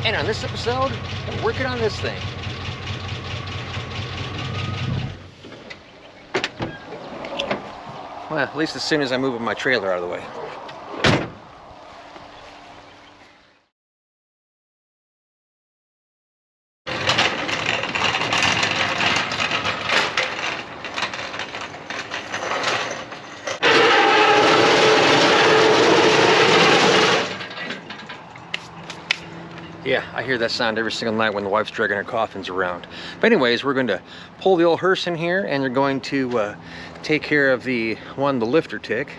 And on this episode, we're working on this thing. Well, at least as soon as I move my trailer out of the way. Yeah, I hear that sound every single night when the wife's dragging her coffins around. But anyways, we're going to pull the old hearse in here, and you're going to take care of the lifter tick,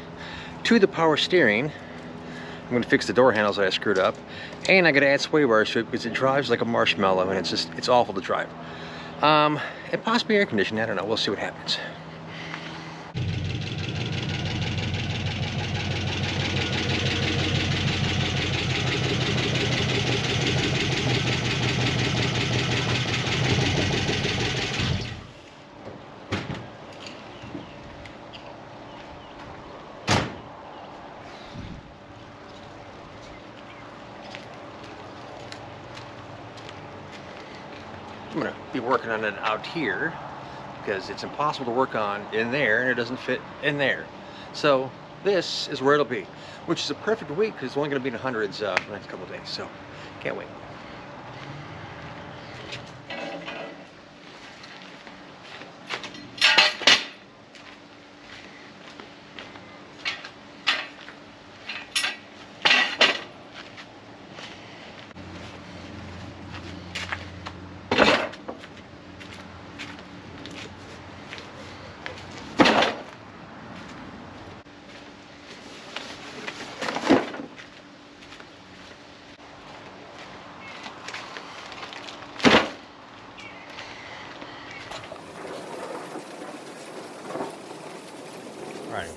to the power steering. I'm going to fix the door handles that I screwed up, and I got to add sway bars to it because it drives like a marshmallow, and it's awful to drive. And possibly air conditioning, I don't know, we'll see what happens. I'm going to be working on it out here because it's impossible to work on in there and it doesn't fit in there. So this is where it'll be, which is a perfect week because it's only going to be in the hundreds the next couple of days. So can't wait.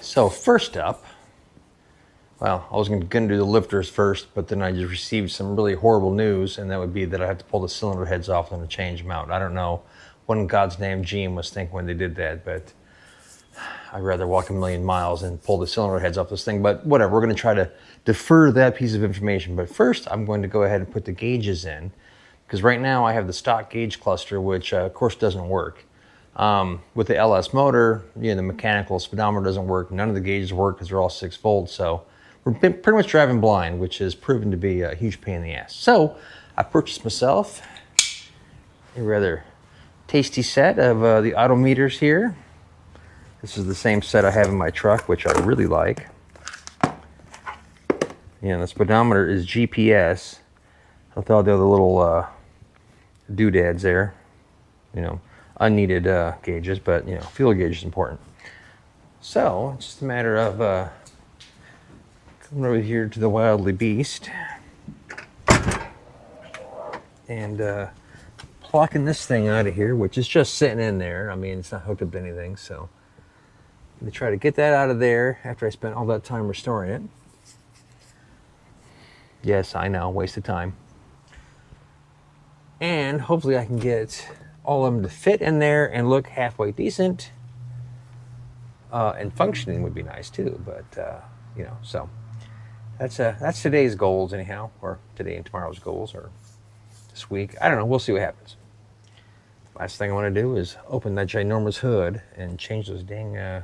So first up, well, I was going to do the lifters first, but then I just received some really horrible news, and that would be that I have to pull the cylinder heads off and change them out. I don't know what in God's name GM was thinking when they did that, but I'd rather walk a million miles and pull the cylinder heads off this thing, but whatever. We're going to try to defer that piece of information, but first I'm going to go ahead and put the gauges in, because right now I have the stock gauge cluster, which of course doesn't work. With the LS motor, the mechanical speedometer doesn't work. None of the gauges work because they're all 6 volts. So we're pretty much driving blind, which has proven to be a huge pain in the ass. So I purchased myself a rather tasty set of the odometers here. This is the same set I have in my truck, which I really like. The speedometer is GPS with all the other little doodads there. Unneeded gauges, but fuel gauge is important. So it's just a matter of coming over here to the Wildly Beast and plucking this thing out of here, which is just sitting in there. I mean, it's not hooked up to anything, so I'm gonna try to get that out of there after I spent all that time restoring it. Yes, I know, waste of time. And hopefully I can get all of them to fit in there and look halfway decent, and functioning would be nice too, but so that's today's goals anyhow, or today and tomorrow's goals, or this week. I don't know, we'll see what happens. Last thing I want to do is open that ginormous hood and change those dang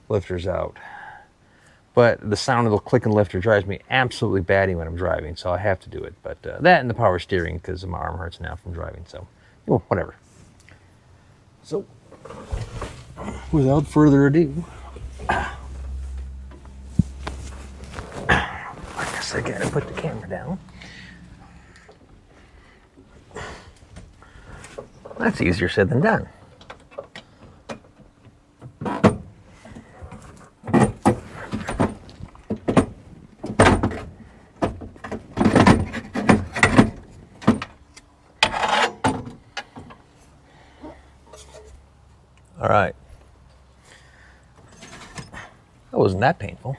lifters out. But the sound of the clicking lifter drives me absolutely batty when I'm driving, so I have to do it. But that and the power steering, because my arm hurts now from driving, so whatever. So, without further ado, I guess I gotta put the camera down. That's easier said than done. All right. That wasn't that painful.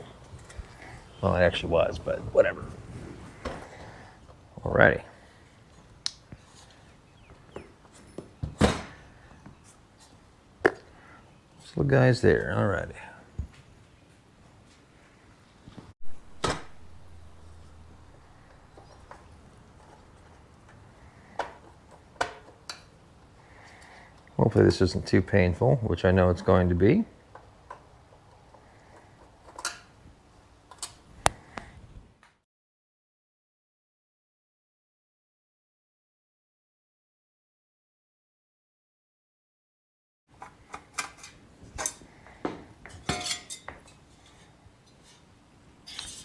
Well, it actually was, but whatever. Alrighty. So the guy's there. Alrighty. Hopefully this isn't too painful, which I know it's going to be.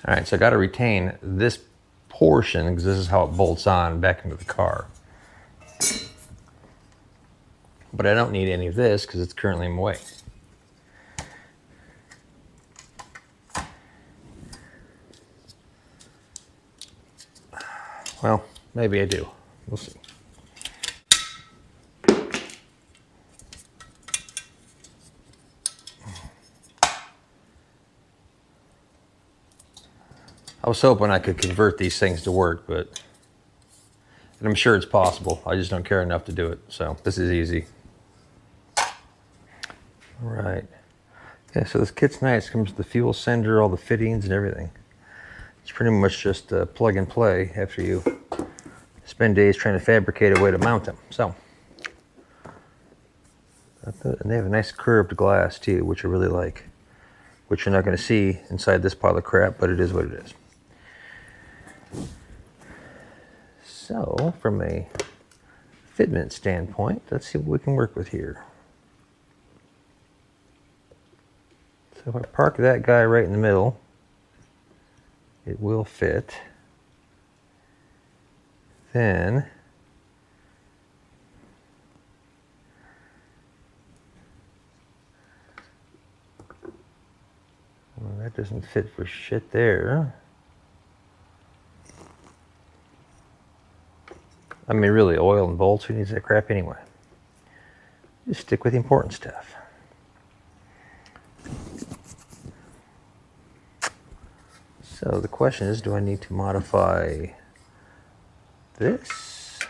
All right, so I got to retain this portion because this is how it bolts on back into the car. But I don't need any of this because it's currently in my way. Well, maybe I do. We'll see. I was hoping I could convert these things to work, but and I'm sure it's possible. I just don't care enough to do it. So this is easy. All right. Okay, so this kit's nice. It comes with the fuel sender, all the fittings and everything. It's pretty much just plug and play after you spend days trying to fabricate a way to mount them. So, and they have a nice curved glass too, which I really like, which you're not going to see inside this pile of crap, but it is what it is. So, from a fitment standpoint, let's see what we can work with here. So if I park that guy right in the middle, it will fit. Then well, that doesn't fit for shit there. I mean, really, oil and bolts, who needs that crap anyway? Just stick with the important stuff. So the question is, do I need to modify this?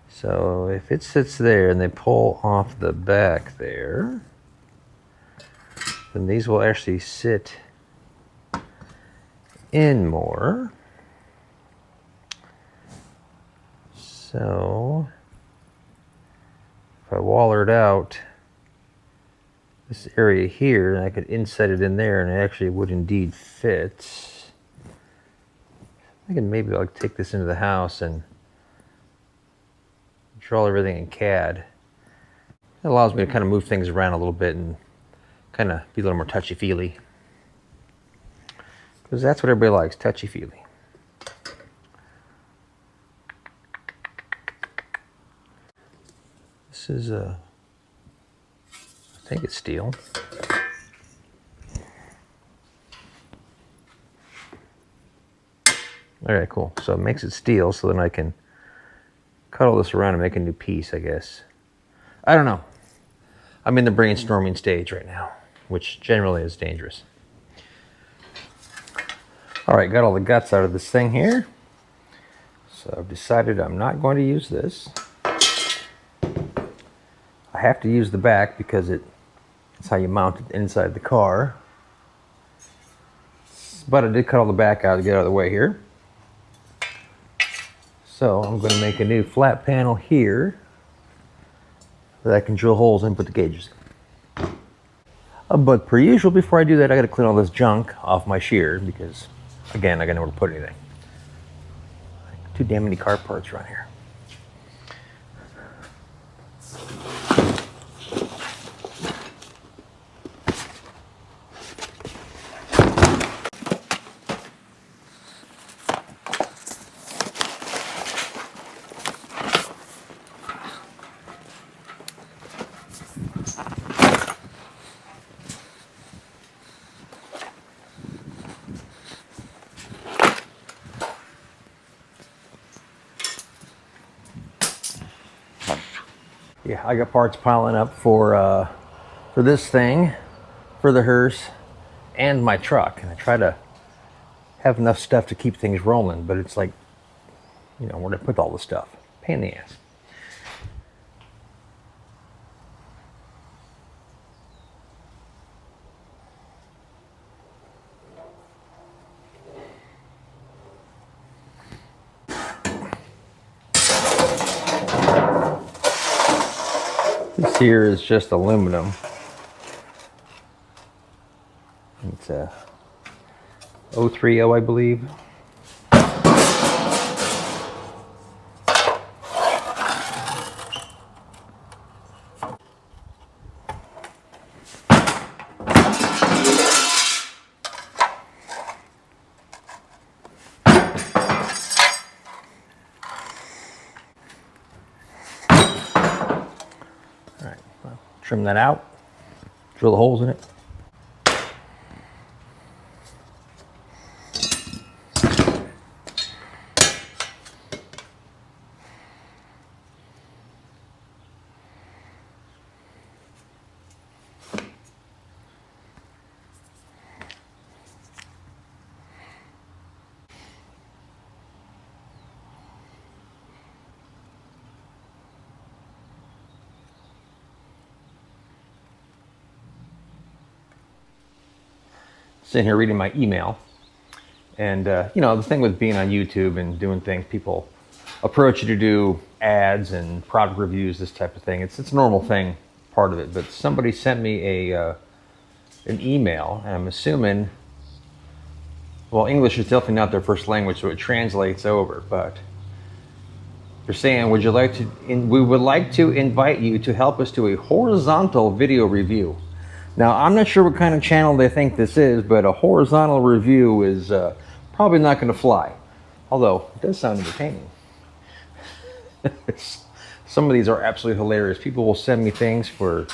So if it sits there and they pull off the back there, then these will actually sit in more. So if I waller it out this area here, and I could insert it in there, and it actually would indeed fit. I can maybe like take this into the house and draw everything in CAD. It allows me to kind of move things around a little bit and kind of be a little more touchy-feely. Because that's what everybody likes, touchy-feely. This is I think it's steel. All right, cool. So it makes it steel, so then I can cut all this around and make a new piece, I guess. I don't know. I'm in the brainstorming stage right now, which generally is dangerous. All right, got all the guts out of this thing here. So I've decided I'm not going to use this. I have to use the back because it's how you mount it inside the car. But I did cut all the back out to get out of the way here. So I'm going to make a new flat panel here that I can drill holes in and put the gauges in. But per usual, before I do that, I got to clean all this junk off my shear because, again, I got nowhere to put anything. Too damn many car parts around here. Yeah, I got parts piling up for this thing, for the hearse, and my truck. And I try to have enough stuff to keep things rolling, but it's like, you know, where to put all the stuff. Pain in the ass. here is just aluminum. It's a 030, I believe. Trim that out, drill the holes in it. Sitting here reading my email, and you know, the thing with being on YouTube and doing things, people approach you to do ads and product reviews, this type of thing. It's a normal thing, part of it. But somebody sent me an email, and I'm assuming, well, English is definitely not their first language, so it translates over. But they're saying, would you like to? We would like to invite you to help us do a horizontal video review. Now, I'm not sure what kind of channel they think this is, but a horizontal review is probably not going to fly. Although, it does sound entertaining. Some of these are absolutely hilarious. People will send me things for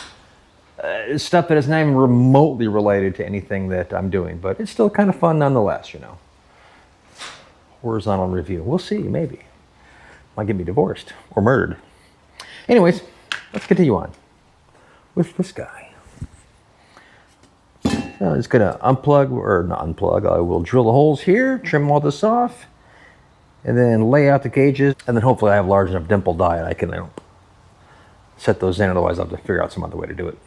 stuff that is not even remotely related to anything that I'm doing, but it's still kind of fun nonetheless, you know. Horizontal review. We'll see, maybe. Might get me divorced or murdered. Anyways, let's continue on with this guy. I'm just gonna unplug, or not unplug, I will drill the holes here, trim all this off, and then lay out the gauges, and then hopefully I have large enough dimple die and I can set those in, otherwise I'll have to figure out some other way to do it.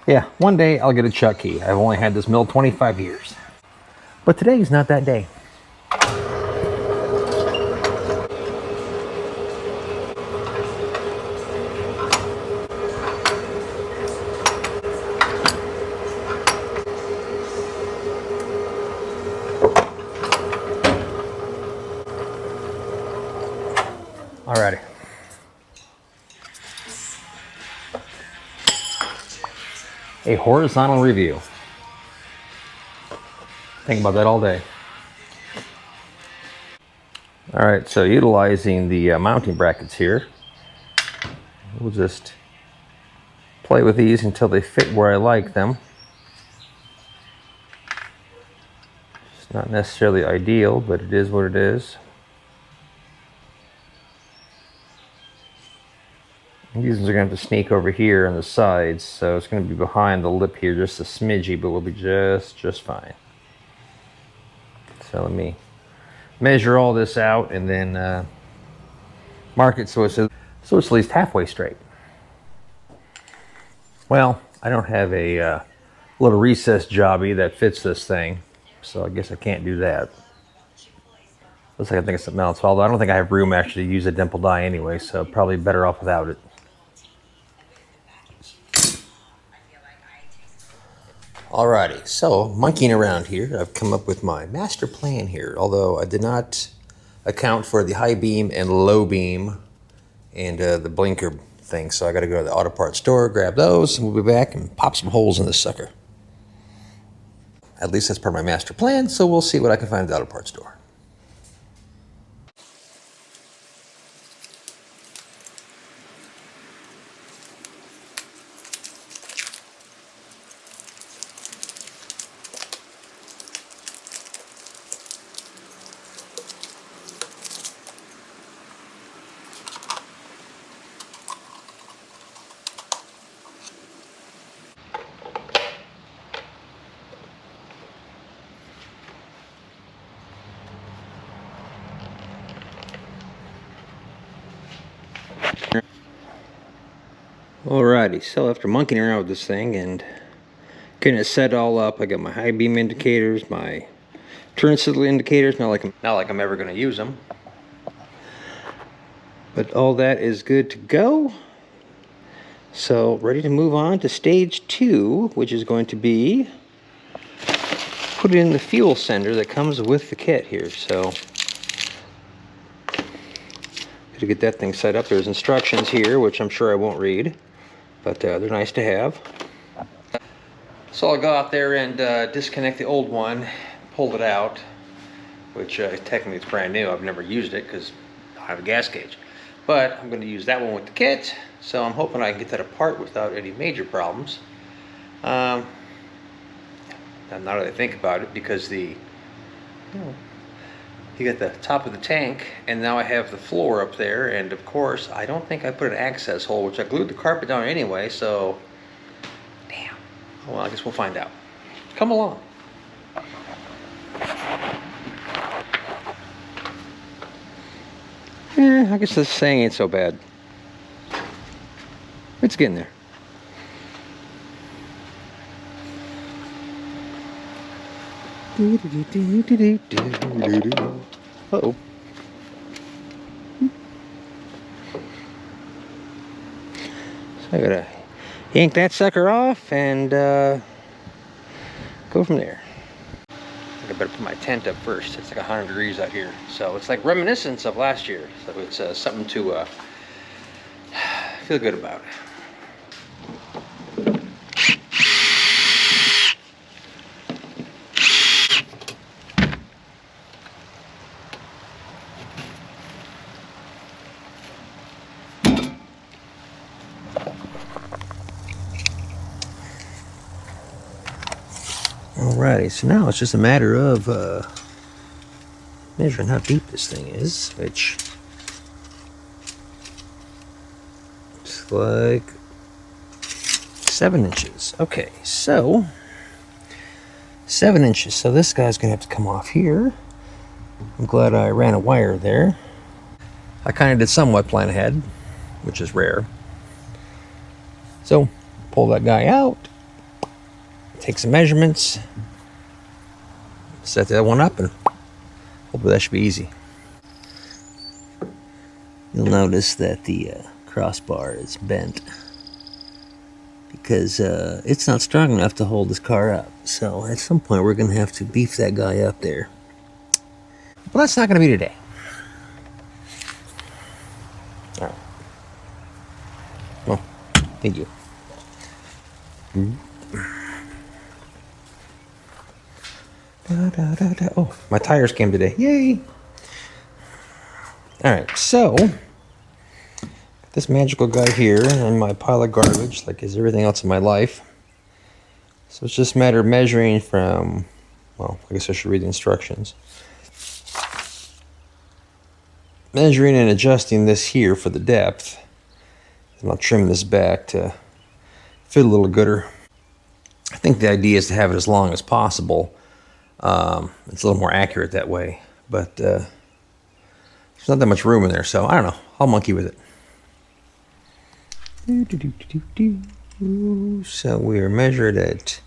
Yeah, one day I'll get a chuck key. I've only had this mill 25 years. But today is not that day. Alrighty. A horizontal review. Think about that all day. All right, so utilizing the mounting brackets here, we'll just play with these until they fit where I like them. It's not necessarily ideal, but it is what it is. These ones are going to have to sneak over here on the sides, so it's going to be behind the lip here just a smidgy, but we'll be just fine. So let me measure all this out and then mark it so it's at least halfway straight. Well, I don't have a little recessed jobby that fits this thing, so I guess I can't do that. Looks like I think it's something else, although I don't think I have room actually to use a dimple die anyway, so probably better off without it. Alrighty, so monkeying around here, I've come up with my master plan here, although I did not account for the high beam and low beam and the blinker thing, so I got to go to the auto parts store, grab those, and we'll be back and pop some holes in this sucker. At least that's part of my master plan, so we'll see what I can find at the auto parts store. Alrighty, so after monkeying around with this thing and getting it set all up, I got my high beam indicators, my turn signal indicators, not like I'm ever going to use them. But all that is good to go. So ready to move on to stage 2, which is going to be put in the fuel sender that comes with the kit here. So to get that thing set up, there's instructions here, which I'm sure I won't read, but they're nice to have. So I'll go out there and disconnect the old one, pull it out, which technically it's brand new. I've never used it because I have a gas gauge. But I'm going to use that one with the kit, so I'm hoping I can get that apart without any major problems. Now that I think about it, because you got the top of the tank, and now I have the floor up there, and of course, I don't think I put an access hole, which I glued the carpet down anyway, so damn. Well, I guess we'll find out. Come along. I guess this thing ain't so bad. It's getting there. Uh-oh. So I gotta yank that sucker off and go from there. I better put my tent up first. It's like 100 degrees out here, so it's like reminiscence of last year. So it's something to feel good about. Alrighty, so now it's just a matter of measuring how deep this thing is, which looks like 7 inches. Okay, so 7 inches. So this guy's gonna have to come off here. I'm glad I ran a wire there. I kind of did somewhat plan ahead, which is rare. So pull that guy out. Take some measurements, set that one up, and hopefully that should be easy. You'll notice that the crossbar is bent because it's not strong enough to hold this car up. So at some point we're going to have to beef that guy up there. But that's not going to be today. All right. Well, thank you. Oh, my tires came today. Yay! Alright, so this magical guy here and my pile of garbage, like is everything else in my life. So it's just a matter of measuring from, well, I guess I should read the instructions. Measuring and adjusting this here for the depth. And I'll trim this back to fit a little gooder. I think the idea is to have it as long as possible. It's a little more accurate that way, but there's not that much room in there, so I don't know. I'll monkey with it. So we are measured at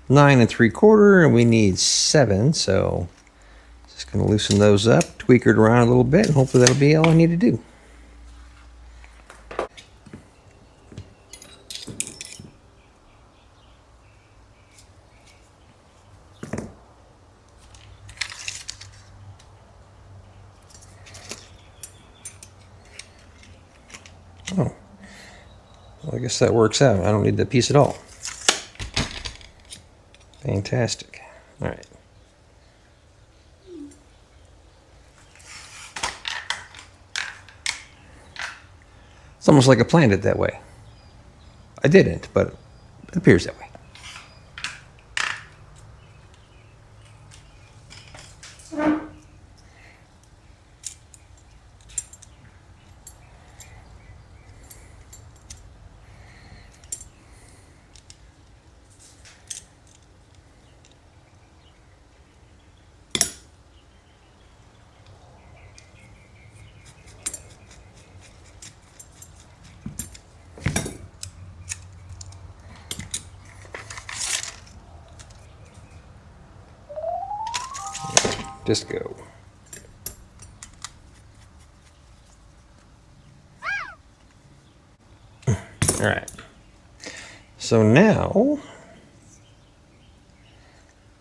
9 3/4, and we need 7. So just gonna loosen those up, tweak it around a little bit, and hopefully that'll be all I need to do. Oh, well, I guess that works out. I don't need that piece at all. Fantastic. All right. It's almost like I planned it that way. I didn't, but it appears that way. Disco. All right. So now,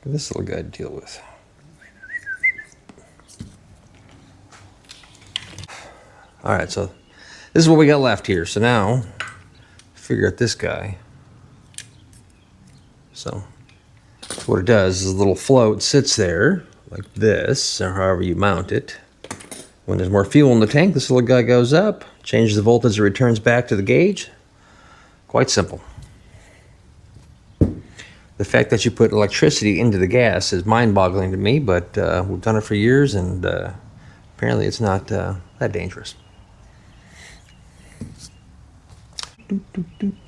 this little guy to deal with. All right, so this is what we got left here. So now, figure out this guy. So what it does is a little float sits there like this, or however you mount it. When there's more fuel in the tank, this little guy goes up, changes the voltage, and returns back to the gauge. Quite simple. The fact that you put electricity into the gas is mind-boggling to me, but we've done it for years, and apparently it's not that dangerous.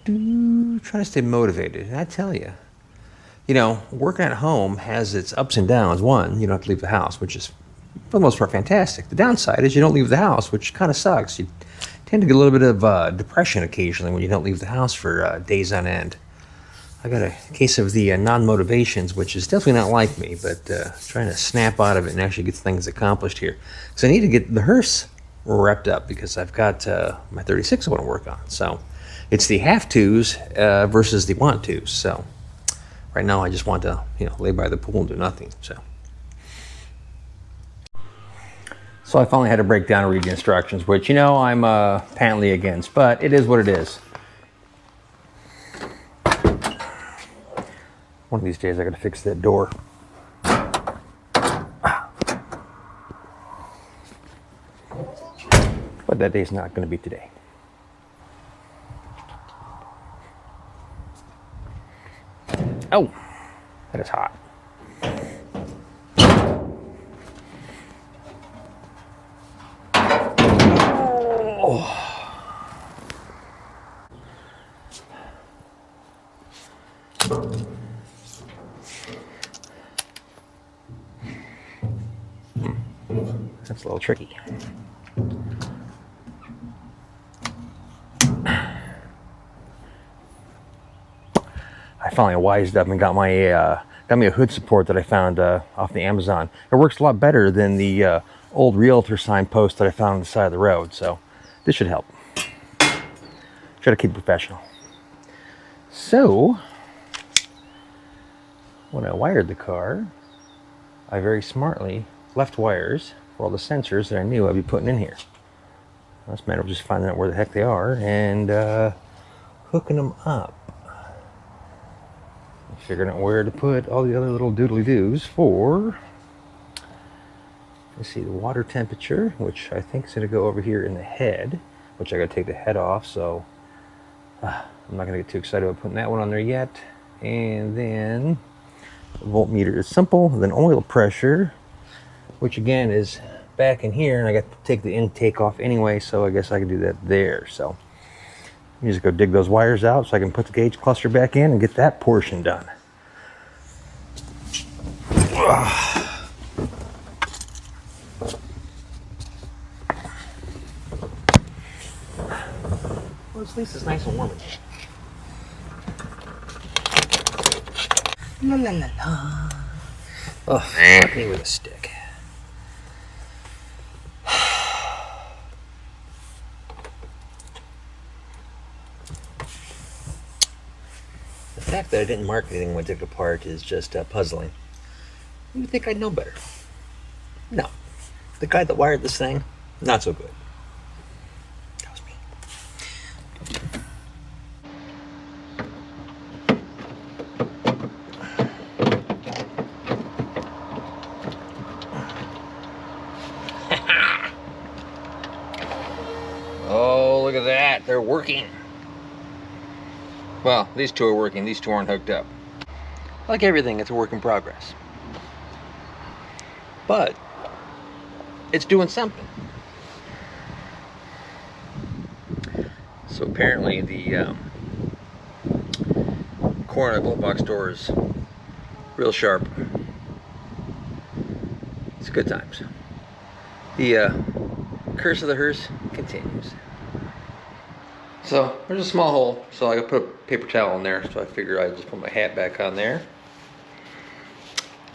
Trying to stay motivated. And I tell you, working at home has its ups and downs. One, you don't have to leave the house, which is, for the most part, fantastic. The downside is you don't leave the house, which kind of sucks. You tend to get a little bit of depression occasionally when you don't leave the house for days on end. I got a case of the non-motivations, which is definitely not like me, but trying to snap out of it and actually get things accomplished here. So I need to get the hearse wrapped up because I've got my 36 I want to work on. So it's the have-tos versus the want-tos. So right now I just want to lay by the pool and do nothing. So I finally had to break down and read the instructions, which I'm patently against, but it is what it is. One of these days I got to fix that door. But that day's not going to be today. Oh, that is hot. Oh. That's a little tricky. I finally wised up and got me a hood support that I found off the Amazon. It works a lot better than the old realtor signpost that I found on the side of the road, so this should help. Try to keep professional. So, when I wired the car, I very smartly left wires for all the sensors that I knew I'd be putting in here. It's a matter of just finding out where the heck they are and hooking them up. Figuring out where to put all the other little doodly-doos for, let's see, the water temperature, which I think is going to go over here in the head, which I got to take the head off, so I'm not going to get too excited about putting that one on there yet. And then the voltmeter is simple. Then oil pressure, which again is back in here, and I got to take the intake off anyway, so I guess I can do that there. So let me just go dig those wires out so I can put the gauge cluster back in and get that portion done. Well, at least it's nice and warm in here. La la la la. Oh, fuck me with a stick. The fact that I didn't mark anything when I took it apart is just puzzling. You would think I'd know better. No. The guy that wired this thing, not so good. That was me. Oh, look at that. They're working. Well, these two are working. These two aren't hooked up. Like everything, it's a work in progress. But it's doing something. So apparently the corner of the glove box door is real sharp. It's good times. The curse of the hearse continues. So there's a small hole, so I gotta put a paper towel in there, so I figure I'd just put my hat back on there.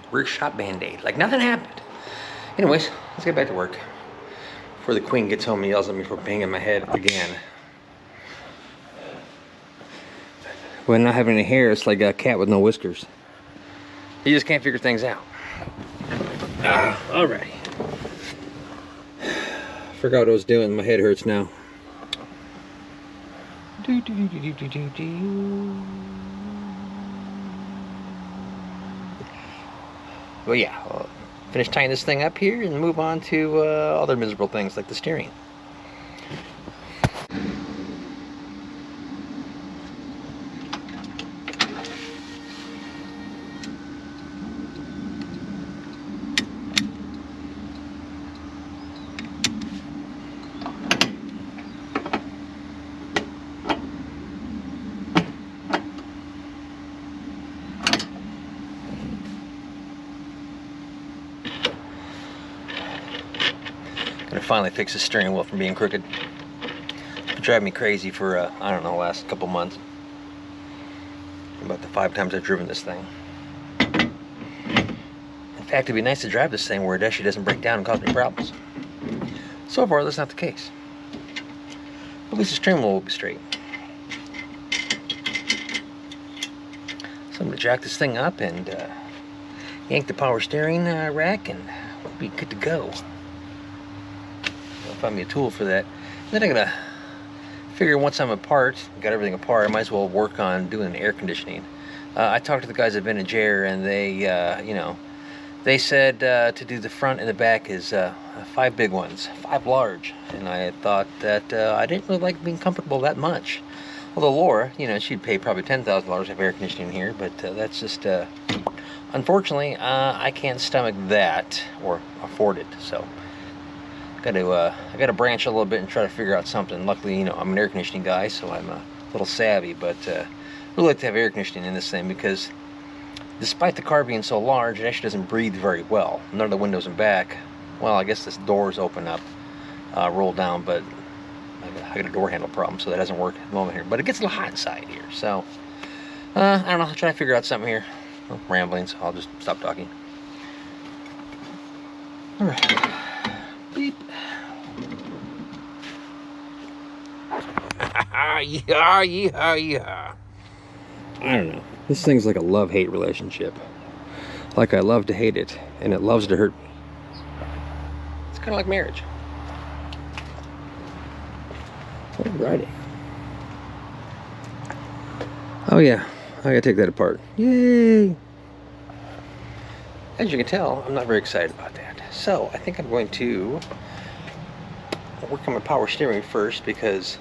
Workshop Band-Aid, like nothing happened. Anyways, let's get back to work before the queen gets home and yells at me for banging my head again. When not having any hair, it's like a cat with no whiskers. You just can't figure things out. Alrighty. Forgot what I was doing. My head hurts now. Well, yeah. I'll finish tying this thing up here and move on to other miserable things like the steering. Finally fix the steering wheel from being crooked. It drive me crazy for I don't know, last couple months. About the 5 times I've driven this thing. In fact, it'd be nice to drive this thing where it actually doesn't break down and cause me problems. So far, that's not the case. At least the steering wheel will be straight. So I'm gonna jack this thing up and yank the power steering rack, and we'll be good to go. Find me a tool for that. Then I'm gonna figure once I'm apart, got everything apart, I might as well work on doing the air conditioning. I talked to the guys at Ben and Jer, and they, you know, they said to do the front and the back is 5 big ones, 5 large, and I thought that I didn't really like being comfortable that much. Although Laura, you know, she'd pay probably $10,000 to have air conditioning here, but that's just, unfortunately, I can't stomach that or afford it. So. I got to branch a little bit and try to figure out something. Luckily, you know, I'm an air conditioning guy, so I'm a little savvy, but I really like to have air conditioning in this thing because despite the car being so large, it actually doesn't breathe very well. None of the windows in back, well, I guess this doors open up, roll down, but I got a door handle problem, so that doesn't work at the moment here. But it gets a little hot inside here, so I don't know, I'll try to figure out something here. I'm rambling, so I'll just stop talking. All right. Beep. Yeah, yeah, yeah. I don't know. This thing's like a love-hate relationship. Like I love to hate it, and it loves to hurt me. It's kind of like marriage. Alrighty. Oh yeah, I gotta take that apart. Yay! As you can tell, I'm not very excited about that. So I think I'm going to work on my power steering first, because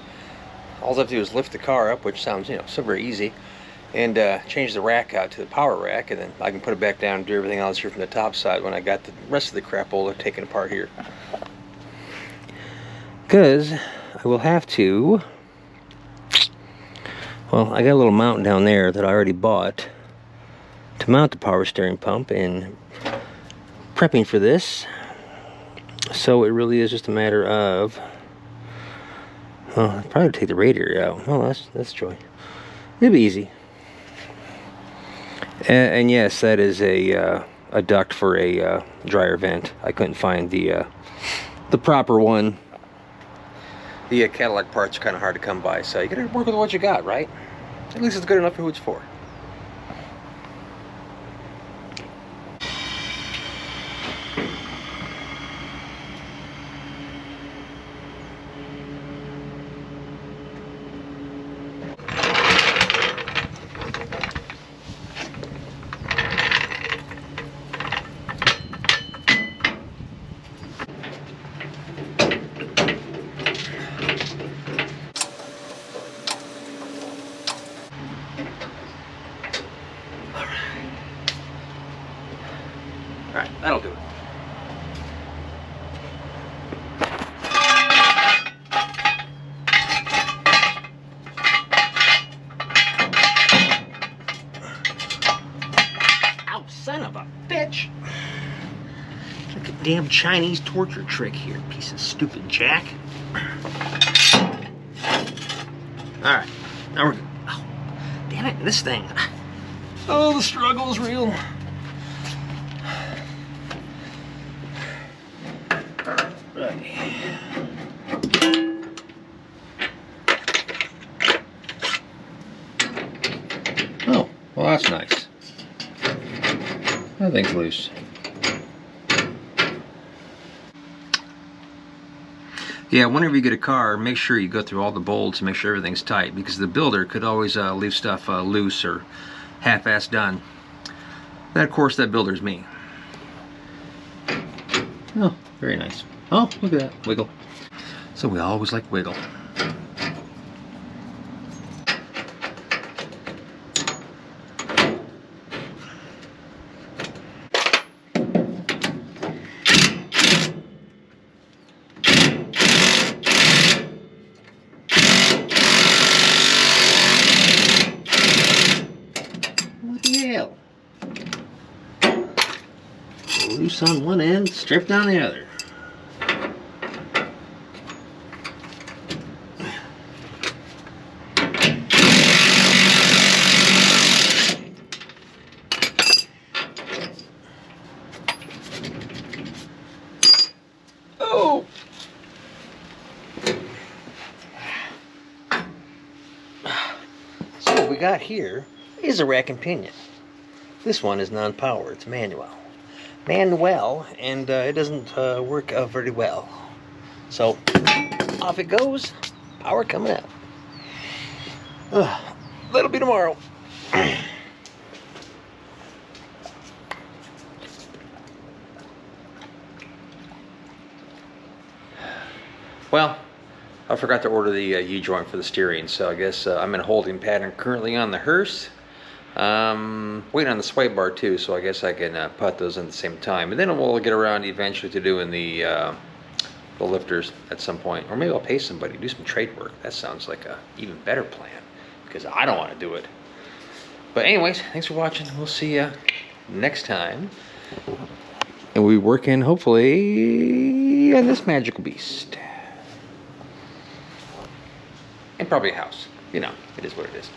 all I have to do is lift the car up, which sounds, you know, so very easy, and change the rack out to the power rack, and then I can put it back down and do everything else here from the top side when I got the rest of the crapola taken apart here. Because I will have to, well, I got a little mount down there that I already bought to mount the power steering pump, and prepping for this. So it really is just a matter of, well, I'd probably take the radiator out. Oh, that's joy. It'll be easy. And yes, that is a duct for a dryer vent. I couldn't find the proper one. The Cadillac parts are kind of hard to come by, so you gotta work with what you got, right? At least it's good enough for who it's for. Alright, that'll do it. Ow, son of a bitch! It's like a damn Chinese torture trick here, piece of stupid jack. Alright, now we're good. Oh, damn it, this thing. Oh, the struggle is real. Oh, well that's nice. That thing's loose. Yeah, whenever you get a car, make sure you go through all the bolts and make sure everything's tight, because the builder could always leave stuff loose or half-assed done. Then of course that builder's me. Oh, very nice. Oh, look at that, wiggle. So we always like wiggle. What the hell? Loose on one end, stripped on the other. Oh! So what we got here is a rack and pinion. This one is non-power, it's manual. Manual, and it doesn't work very well. So off it goes, power coming out. That'll be tomorrow. Well, I forgot to order the U-joint for the steering, so I guess I'm in a holding pattern currently on the Hearse. Waiting on the sway bar too, so I guess I can put those in at the same time, and then we'll get around eventually to doing the lifters at some point, or maybe I'll pay somebody to do some trade work. That sounds like a even better plan, because I don't want to do it. But anyways, thanks for watching. We'll see you next time, and we'll be working hopefully on this magical beast, and probably a house. You know, it is what it is.